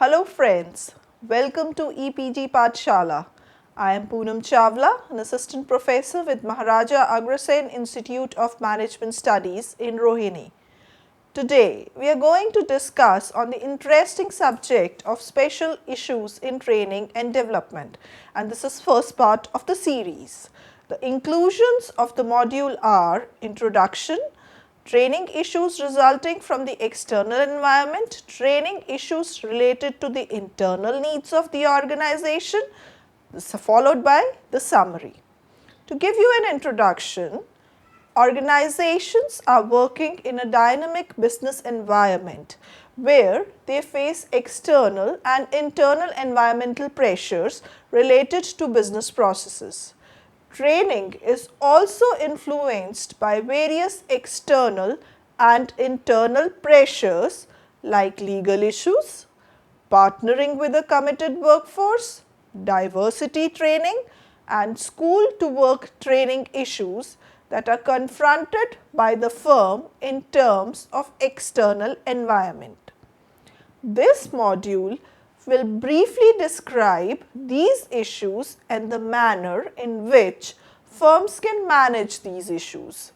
Hello friends, welcome to EPG Pathshala. I am Poonam Chawla, an assistant professor with Maharaja Agrasen Institute of Management Studies in Rohini. Today, we are going to discuss on the interesting subject of special issues in training and development, and this is first part of the series. The inclusions of the module are Introduction, training issues resulting from the external environment, training issues related to the internal needs of the organization, followed by the summary. To give you an introduction, organizations are working in a dynamic business environment where they face external and internal environmental pressures related to business processes. Training is also influenced by various external and internal pressures like legal issues, partnering with a committed workforce, diversity training, and school to work training issues that are confronted by the firm in terms of external environment. This module will briefly describe these issues and the manner in which firms can manage these issues.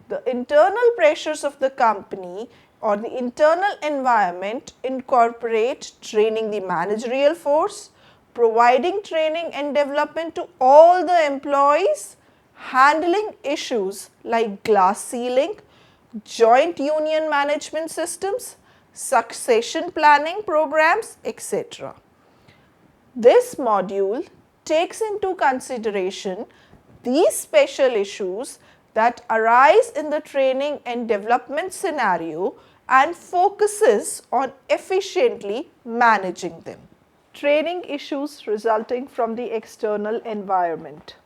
The internal pressures of the company or the internal environment incorporate training the managerial force, providing training and development to all the employees, handling issues like glass ceiling, joint union management systems, succession planning programs, etc. This module takes into consideration these special issues that arise in the training and development scenario and focuses on efficiently managing them. Training issues resulting from the external environment.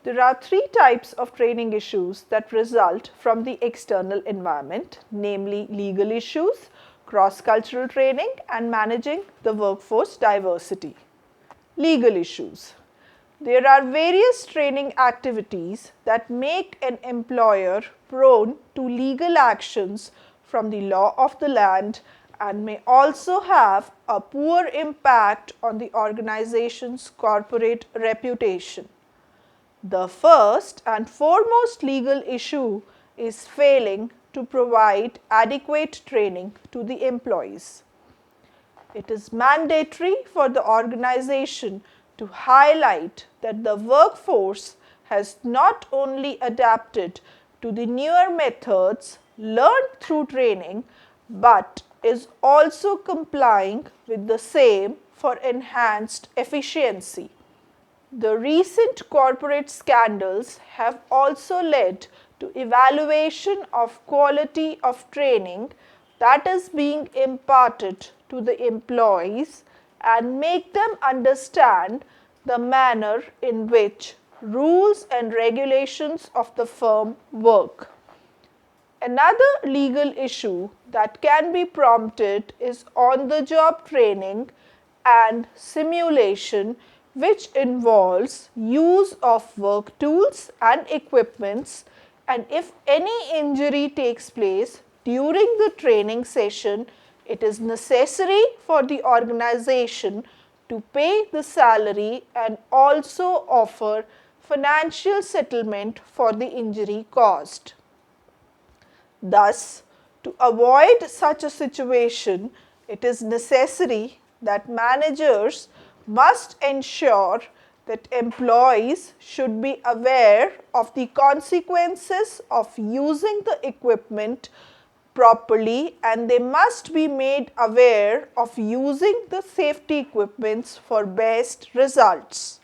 There are three types of training issues that result from the external environment, namely legal issues, cross-cultural training, and managing the workforce diversity. Legal issues. There are various training activities that make an employer prone to legal actions from the law of the land and may also have a poor impact on the organization's corporate reputation. The first and foremost legal issue is failing to provide adequate training to the employees. It is mandatory for the organization to highlight that the workforce has not only adapted to the newer methods learned through training, but is also complying with the same for enhanced efficiency. The recent corporate scandals have also led to evaluation of quality of training that is being imparted to the employees and make them understand the manner in which rules and regulations of the firm work. Another legal issue that can be prompted is on-the-job training and simulation, which involves use of work tools and equipments, and if any injury takes place during the training session, it is necessary for the organization to pay the salary and also offer financial settlement for the injury caused. Thus, to avoid such a situation, it is necessary that managers must ensure that employees should be aware of the consequences of using the equipment properly, and they must be made aware of using the safety equipments for best results.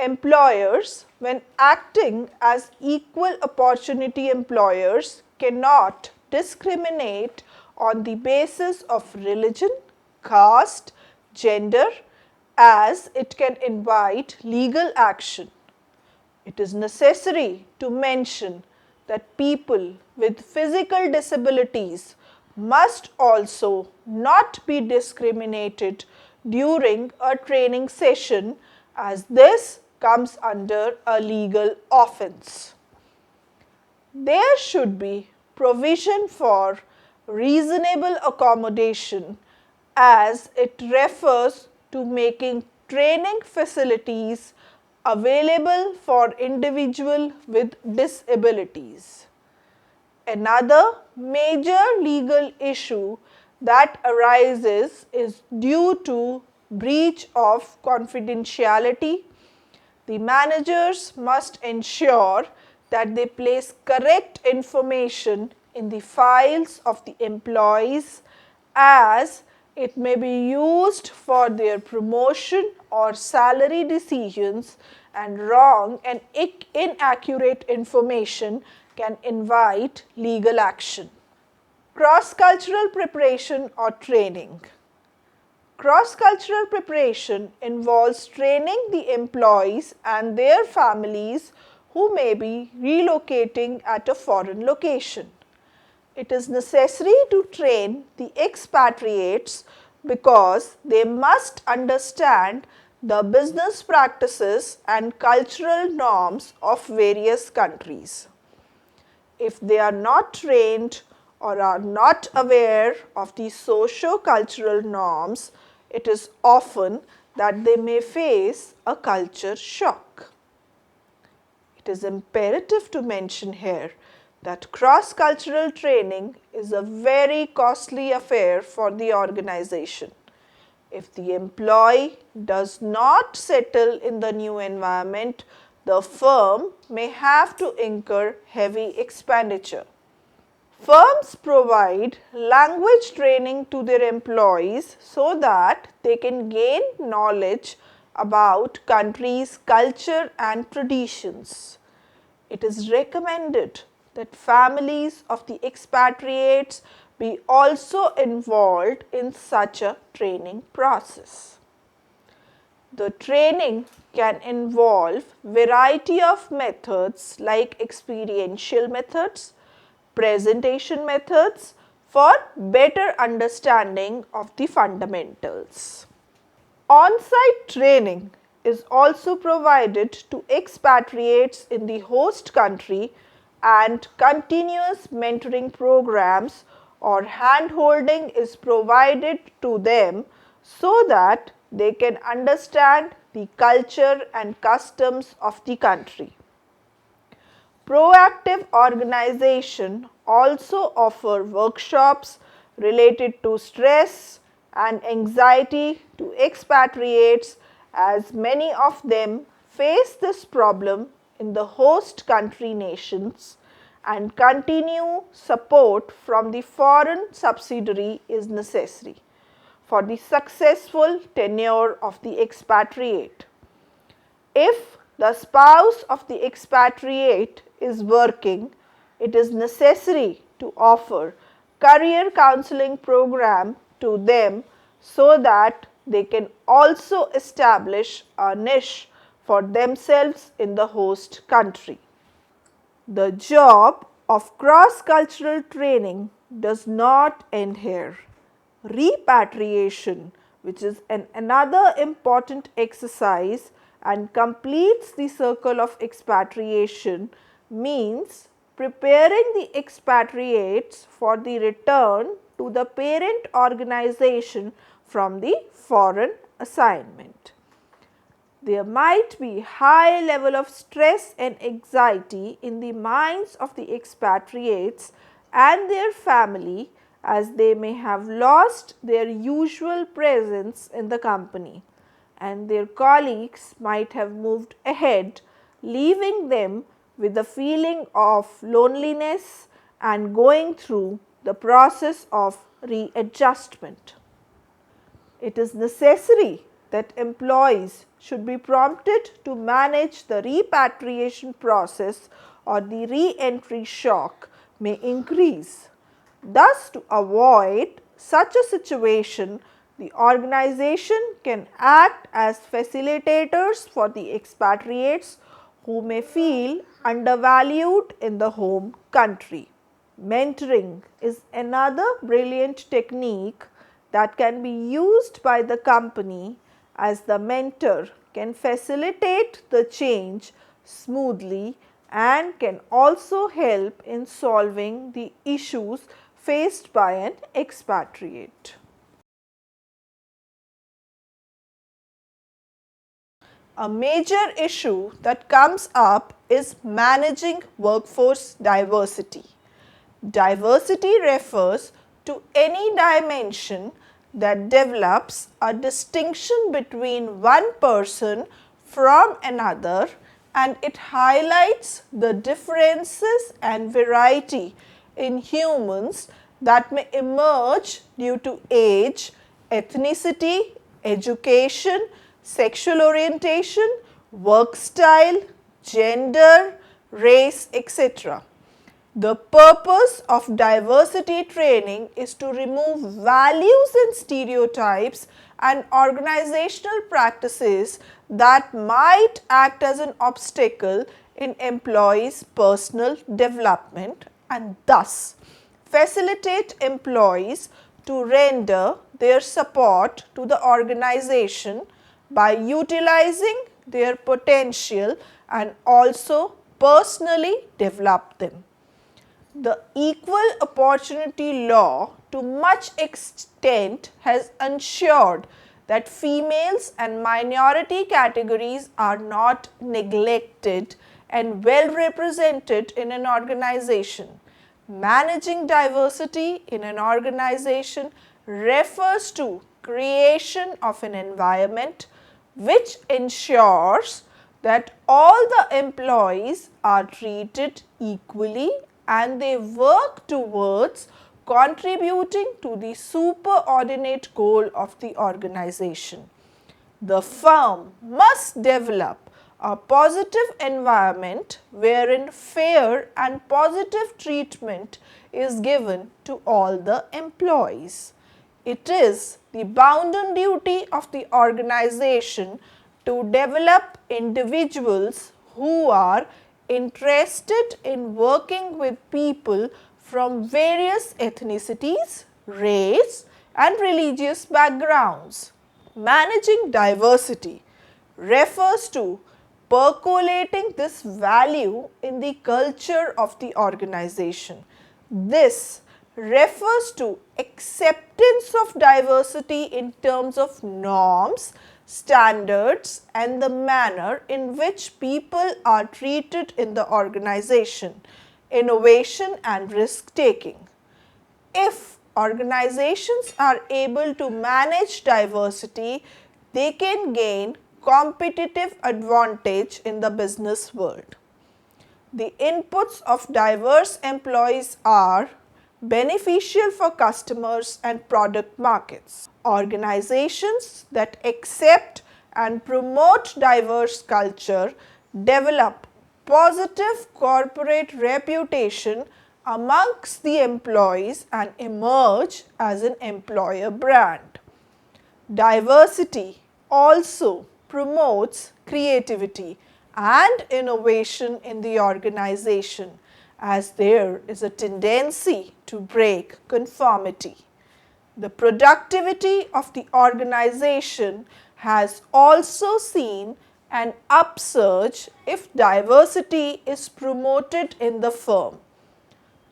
Employers, when acting as equal opportunity employers, cannot discriminate on the basis of religion, caste, gender, as it can invite legal action. It is necessary to mention that people with physical disabilities must also not be discriminated during a training session, as this comes under a legal offense. There should be provision for reasonable accommodation as it refers to making training facilities available for individuals with disabilities. Another major legal issue that arises is due to breach of confidentiality. The managers must ensure that they place correct information in the files of the employees, as it may be used for their promotion or salary decisions, and wrong and inaccurate information can invite legal action. Cross-cultural preparation or training. Cross-cultural preparation involves training the employees and their families who may be relocating at a foreign location. It is necessary to train the expatriates because they must understand the business practices and cultural norms of various countries. If they are not trained or are not aware of the socio-cultural norms, it is often that they may face a culture shock. It is imperative to mention here that cross-cultural training is a very costly affair for the organization. If the employee does not settle in the new environment, the firm may have to incur heavy expenditure. Firms provide language training to their employees so that they can gain knowledge about country's culture and traditions. It is recommended that families of the expatriates be also involved in such a training process. The training can involve variety of methods like experiential methods, presentation methods for better understanding of the fundamentals. On-site training is also provided to expatriates in the host country, and continuous mentoring programs or hand-holding is provided to them so that they can understand the culture and customs of the country. Proactive organization also offer workshops related to stress and anxiety to expatriates, as many of them face this problem in the host country nations, and continue support from the foreign subsidiary is necessary for the successful tenure of the expatriate. If the spouse of the expatriate is working, it is necessary to offer career counseling program to them so that they can also establish a niche for themselves in the host country. The job of cross-cultural training does not end here. Repatriation, which is another important exercise and completes the circle of expatriation, means preparing the expatriates for the return to the parent organization from the foreign assignment. There might be high level of stress and anxiety in the minds of the expatriates and their family, as they may have lost their usual presence in the company, and their colleagues might have moved ahead, leaving them with a feeling of loneliness and going through the process of readjustment. It is necessary that employees should be prompted to manage the repatriation process, or the re-entry shock may increase. Thus, to avoid such a situation, the organization can act as facilitators for the expatriates who may feel undervalued in the home country. Mentoring is another brilliant technique that can be used by the company, as the mentor can facilitate the change smoothly and can also help in solving the issues faced by an expatriate. A major issue that comes up is managing workforce diversity. Diversity refers to any dimension that develops a distinction between one person from another, and it highlights the differences and variety in humans that may emerge due to age, ethnicity, education, sexual orientation, work style, gender, race, etc. The purpose of diversity training is to remove values and stereotypes and organizational practices that might act as an obstacle in employees' personal development, and thus facilitate employees to render their support to the organization by utilizing their potential and also personally develop them. The equal opportunity law to much extent has ensured that females and minority categories are not neglected and well represented in an organization. Managing diversity in an organization refers to creation of an environment which ensures that all the employees are treated equally and they work towards contributing to the superordinate goal of the organization. The firm must develop a positive environment wherein fair and positive treatment is given to all the employees. It is the bounden duty of the organization to develop individuals who are interested in working with people from various ethnicities, race and religious backgrounds. Managing diversity refers to percolating this value in the culture of the organization. This refers to acceptance of diversity in terms of norms, standards and the manner in which people are treated in the organization, innovation and risk taking. If organizations are able to manage diversity, they can gain competitive advantage in the business world. The inputs of diverse employees are beneficial for customers and product markets. Organizations that accept and promote diverse culture develop positive corporate reputation amongst the employees and emerge as an employer brand. Diversity also promotes creativity and innovation in the organization, as there is a tendency to break conformity. The productivity of the organization has also seen an upsurge if diversity is promoted in the firm.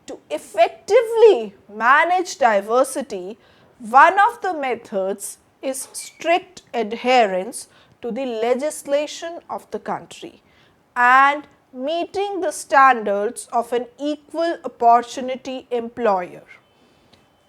To effectively manage diversity, one of the methods is strict adherence to the legislation of the country and meeting the standards of an equal opportunity employer.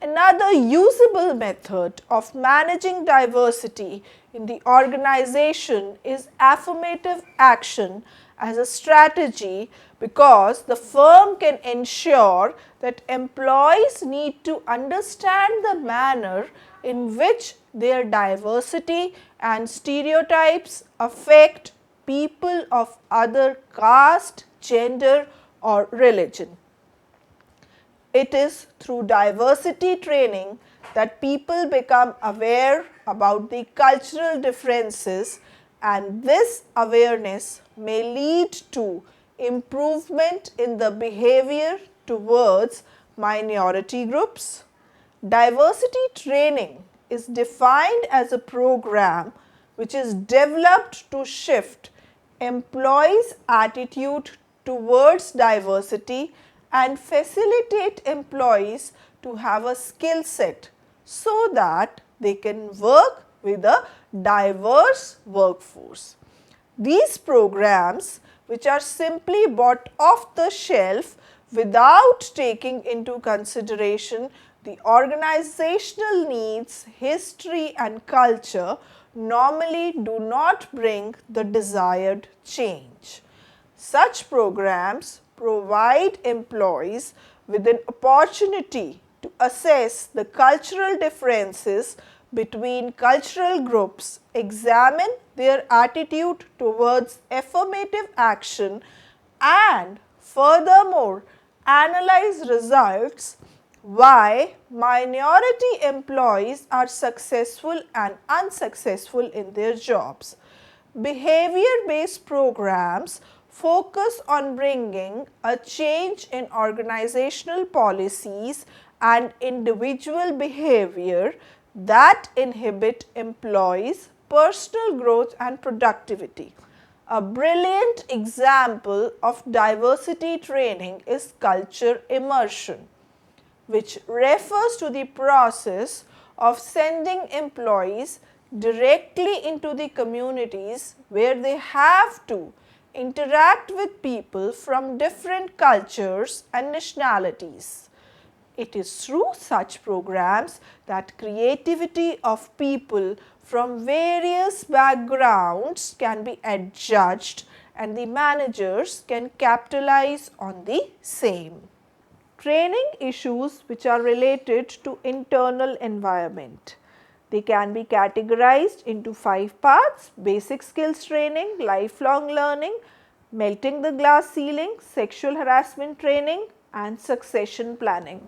Another usable method of managing diversity in the organization is affirmative action as a strategy, because the firm can ensure that employees need to understand the manner in which their diversity and stereotypes affect people of other caste, gender or religion. It is through diversity training that people become aware about the cultural differences, and this awareness may lead to improvement in the behavior towards minority groups. Diversity training is defined as a program which is developed to shift employees' attitude towards diversity and facilitate employees to have a skill set so that they can work with a diverse workforce. These programs, which are simply bought off the shelf without taking into consideration the organizational needs, history and culture, normally do not bring the desired change. Such programs provide employees with an opportunity to assess the cultural differences between cultural groups, examine their attitude towards affirmative action, and furthermore analyze results why minority employees are successful and unsuccessful in their jobs. Behavior-based programs focus on bringing a change in organizational policies and individual behavior that inhibit employees' personal growth and productivity. A brilliant example of diversity training is culture immersion, which refers to the process of sending employees directly into the communities where they have to interact with people from different cultures and nationalities. It is through such programs that creativity of people from various backgrounds can be adjudged and the managers can capitalize on the same. Training issues which are related to internal environment. They can be categorized into 5 parts: basic skills training, lifelong learning, melting the glass ceiling, sexual harassment training and succession planning.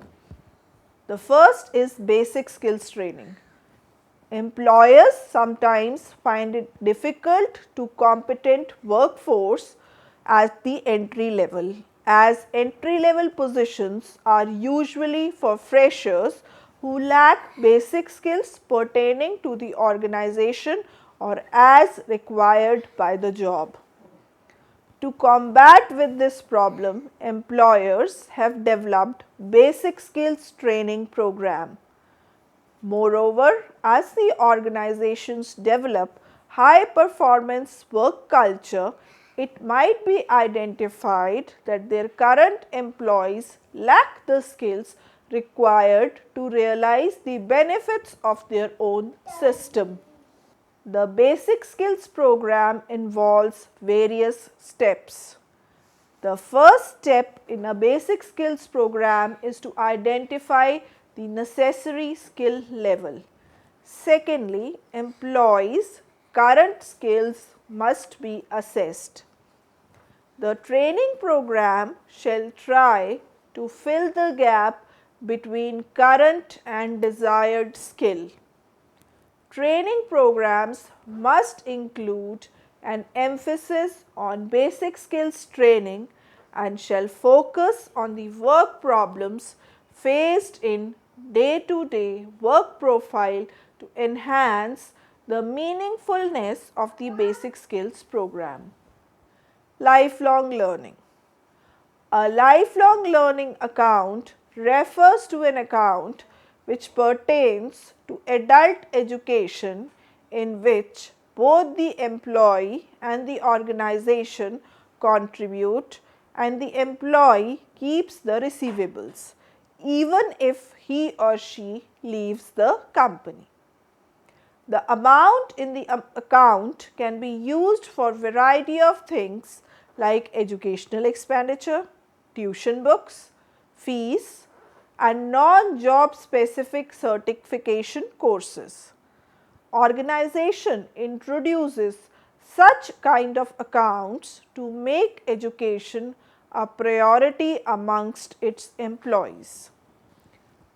The first is basic skills training. Employers sometimes find it difficult to competent workforce at the entry level, as entry level positions are usually for freshers who lack basic skills pertaining to the organization or as required by the job. To combat with this problem, employers have developed basic skills training program. Moreover, as the organizations develop high performance work culture, it might be identified that their current employees lack the skills required to realize the benefits of their own system. The basic skills program involves various steps. The first step in a basic skills program is to identify the necessary skill level. Secondly, employees' current skills must be assessed. The training program shall try to fill the gap between current and desired skill. Training programs must include an emphasis on basic skills training and shall focus on the work problems faced in day-to-day work profile to enhance the meaningfulness of the basic skills program. Lifelong learning. A lifelong learning account refers to an account which pertains to adult education in which both the employee and the organization contribute and the employee keeps the receivables even if he or she leaves the company. The amount in the account can be used for a variety of things like educational expenditure, tuition books, fees and non-job specific certification courses. Organization introduces such kind of accounts to make education a priority amongst its employees.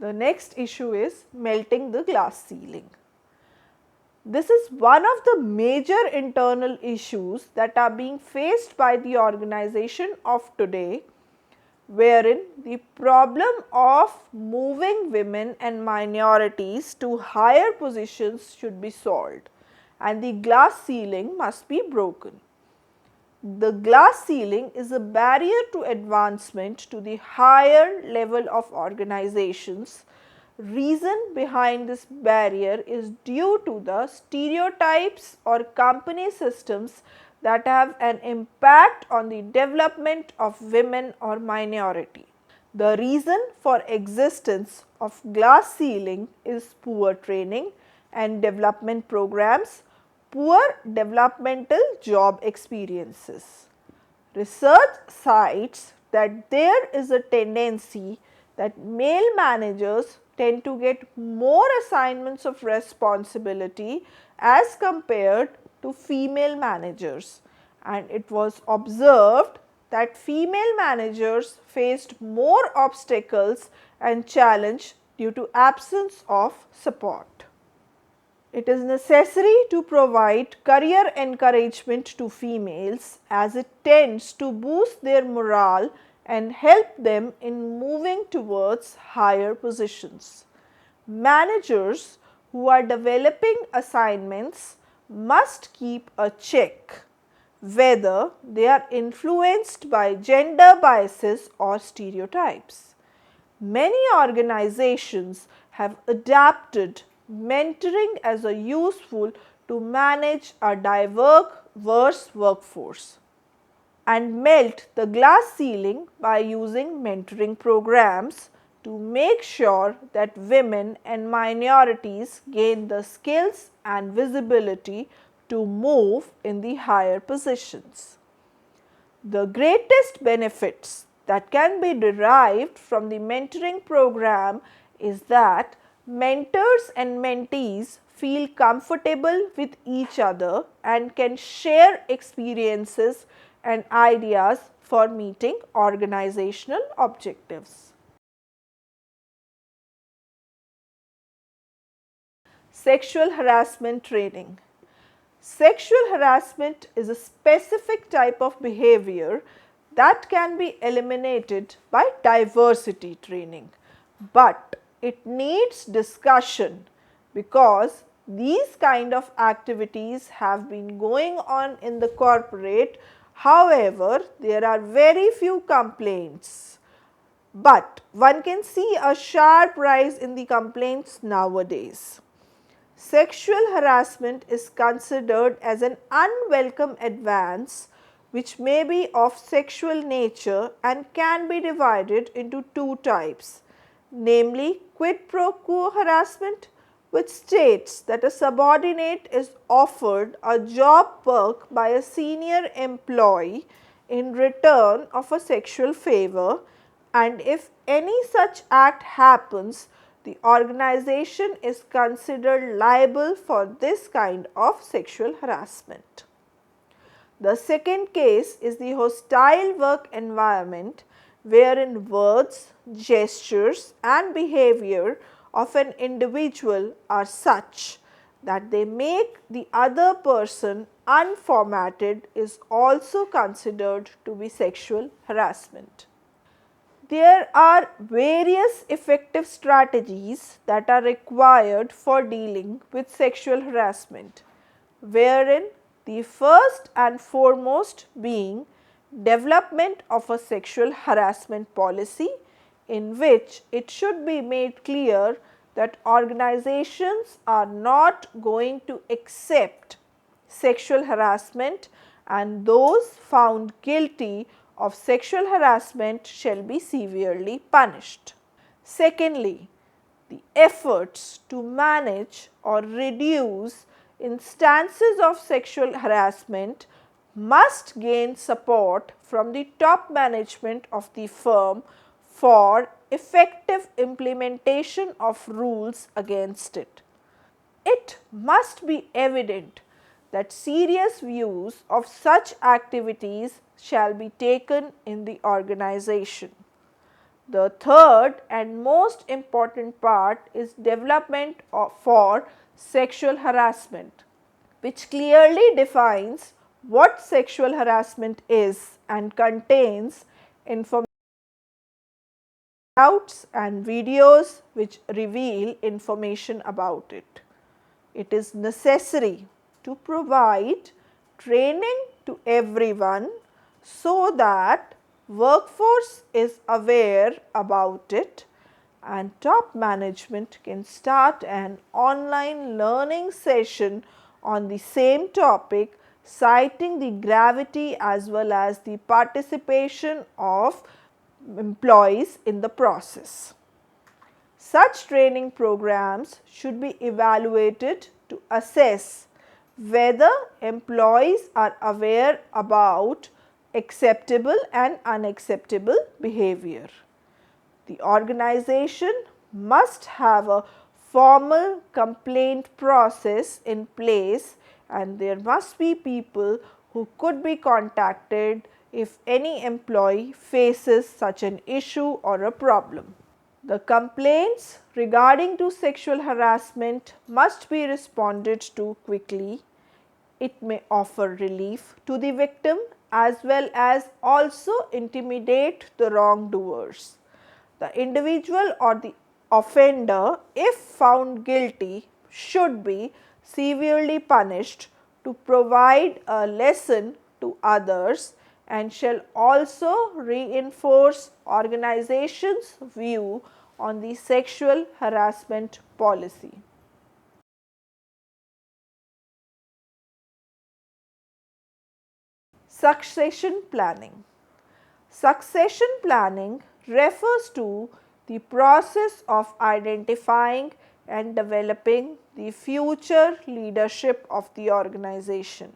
The next issue is melting the glass ceiling. This is one of the major internal issues that are being faced by the organization of today, wherein the problem of moving women and minorities to higher positions should be solved and the glass ceiling must be broken. The glass ceiling is a barrier to advancement to the higher level of organizations. Reason behind this barrier is due to the stereotypes or company systems that have an impact on the development of women or minority. The reason for existence of glass ceiling is poor training and development programs, poor developmental job experiences. Research cites that there is a tendency that male managers tend to get more assignments of responsibility as compared to female managers, and it was observed that female managers faced more obstacles and challenge due to absence of support. It is necessary to provide career encouragement to females as it tends to boost their morale and help them in moving towards higher positions. Managers who are developing assignments must keep a check whether they are influenced by gender biases or stereotypes. Many organizations have adapted mentoring as a useful to manage a diverse workforce and melt the glass ceiling by using mentoring programs to make sure that women and minorities gain the skills and visibility to move in the higher positions. The greatest benefits that can be derived from the mentoring program is that mentors and mentees feel comfortable with each other and can share experiences and ideas for meeting organizational objectives. Sexual harassment training. Sexual harassment is a specific type of behavior that can be eliminated by diversity training, but it needs discussion because these kind of activities have been going on in the corporate. However, there are very few complaints, but one can see a sharp rise in the complaints nowadays. Sexual harassment is considered as an unwelcome advance which may be of sexual nature and can be divided into two types, namely quid pro quo harassment, which states that a subordinate is offered a job perk by a senior employee in return of a sexual favor, and if any such act happens, the organization is considered liable for this kind of sexual harassment. The second case is the hostile work environment wherein words, gestures and behavior of an individual are such that they make the other person unformatted is also considered to be sexual harassment. There are various effective strategies that are required for dealing with sexual harassment, wherein the first and foremost being development of a sexual harassment policy in which it should be made clear that organizations are not going to accept sexual harassment and those found guilty of sexual harassment shall be severely punished. Secondly, the efforts to manage or reduce instances of sexual harassment must gain support from the top management of the firm for effective implementation of rules against it. It must be evident that serious views of such activities shall be taken in the organization. The third and most important part is development for sexual harassment, which clearly defines what sexual harassment is and contains information and videos which reveal information about it. It is necessary to provide training to everyone so that workforce is aware about it and top management can start an online learning session on the same topic citing the gravity as well as the participation of employees in the process. Such training programs should be evaluated to assess whether employees are aware about acceptable and unacceptable behavior. The organization must have a formal complaint process in place, and there must be people who could be contacted if any employee faces such an issue or a problem. The complaints regarding to sexual harassment must be responded to quickly. It may offer relief to the victim as well as also intimidate the wrongdoers. The individual or the offender, if found guilty, should be severely punished to provide a lesson to others and shall also reinforce organization's view on the sexual harassment policy. Succession planning. Succession planning refers to the process of identifying and developing the future leadership of the organization.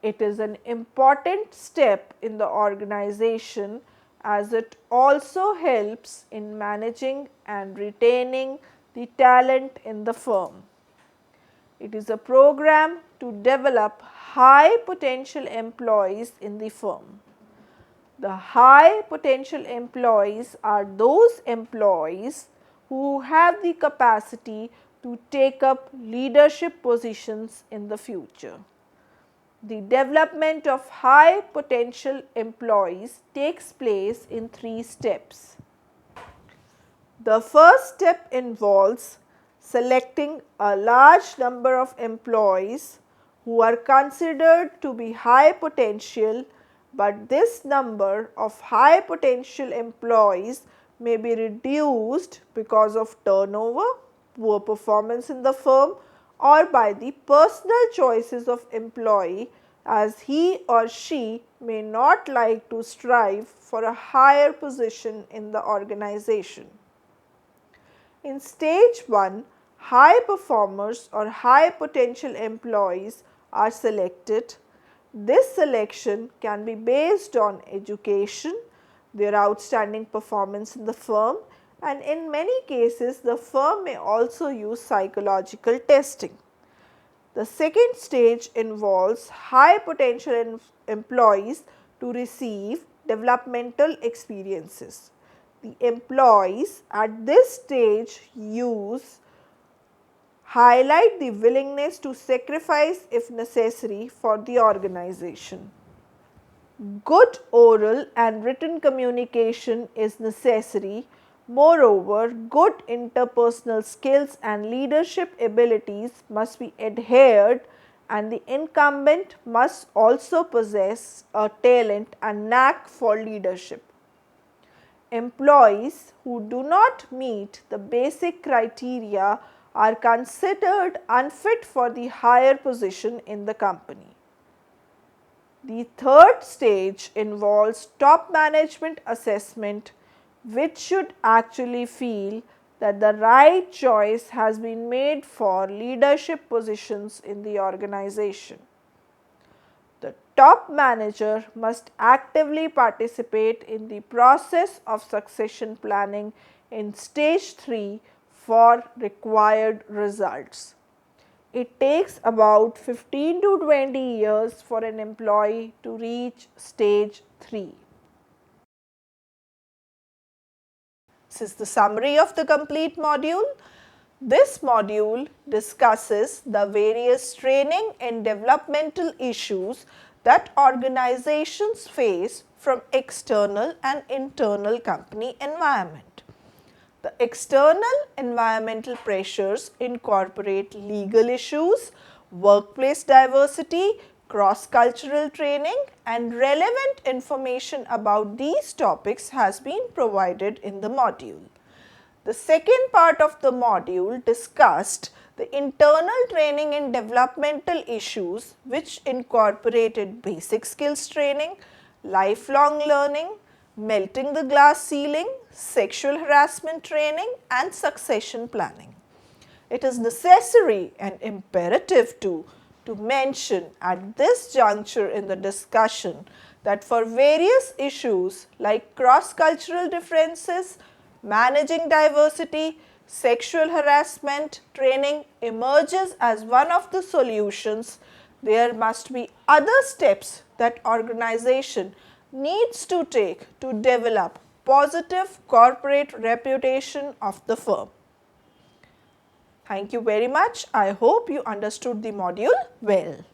It is an important step in the organization as it also helps in managing and retaining the talent in the firm. It is a program to develop high potential employees in the firm. The high potential employees are those employees who have the capacity to take up leadership positions in the future. The development of high potential employees takes place in 3 steps. The first step involves selecting a large number of employees who are considered to be high potential, but this number of high potential employees may be reduced because of turnover, poor performance in the firm, or by the personal choices of employee, as he or she may not like to strive for a higher position in the organization. In stage 1, high performers or high potential employees are selected. This selection can be based on education, their outstanding performance in the firm, and in many cases the firm may also use psychological testing. The second stage involves high potential employees to receive developmental experiences. The employees at this stage highlight the willingness to sacrifice if necessary for the organization. Good oral and written communication is necessary. Moreover, good interpersonal skills and leadership abilities must be adhered, and the incumbent must also possess a talent and knack for leadership. Employees who do not meet the basic criteria are considered unfit for the higher position in the company. The third stage involves top management assessment, which should actually feel that the right choice has been made for leadership positions in the organization. The top manager must actively participate in the process of succession planning in stage 3 for required results. It takes about 15 to 20 years for an employee to reach stage 3. This is the summary of the complete module. This module discusses the various training and developmental issues that organizations face from external and internal company environment. The external environmental pressures incorporate legal issues, workplace diversity, cross-cultural training, and relevant information about these topics has been provided in the module. The second part of the module discussed the internal training and developmental issues, which incorporated basic skills training, lifelong learning, melting the glass ceiling, sexual harassment training and succession planning. It is necessary and imperative to mention at this juncture in the discussion that for various issues like cross-cultural differences, managing diversity, sexual harassment training emerges as one of the solutions, there must be other steps that organization needs to take to develop positive corporate reputation of the firm. Thank you very much. I hope you understood the module well.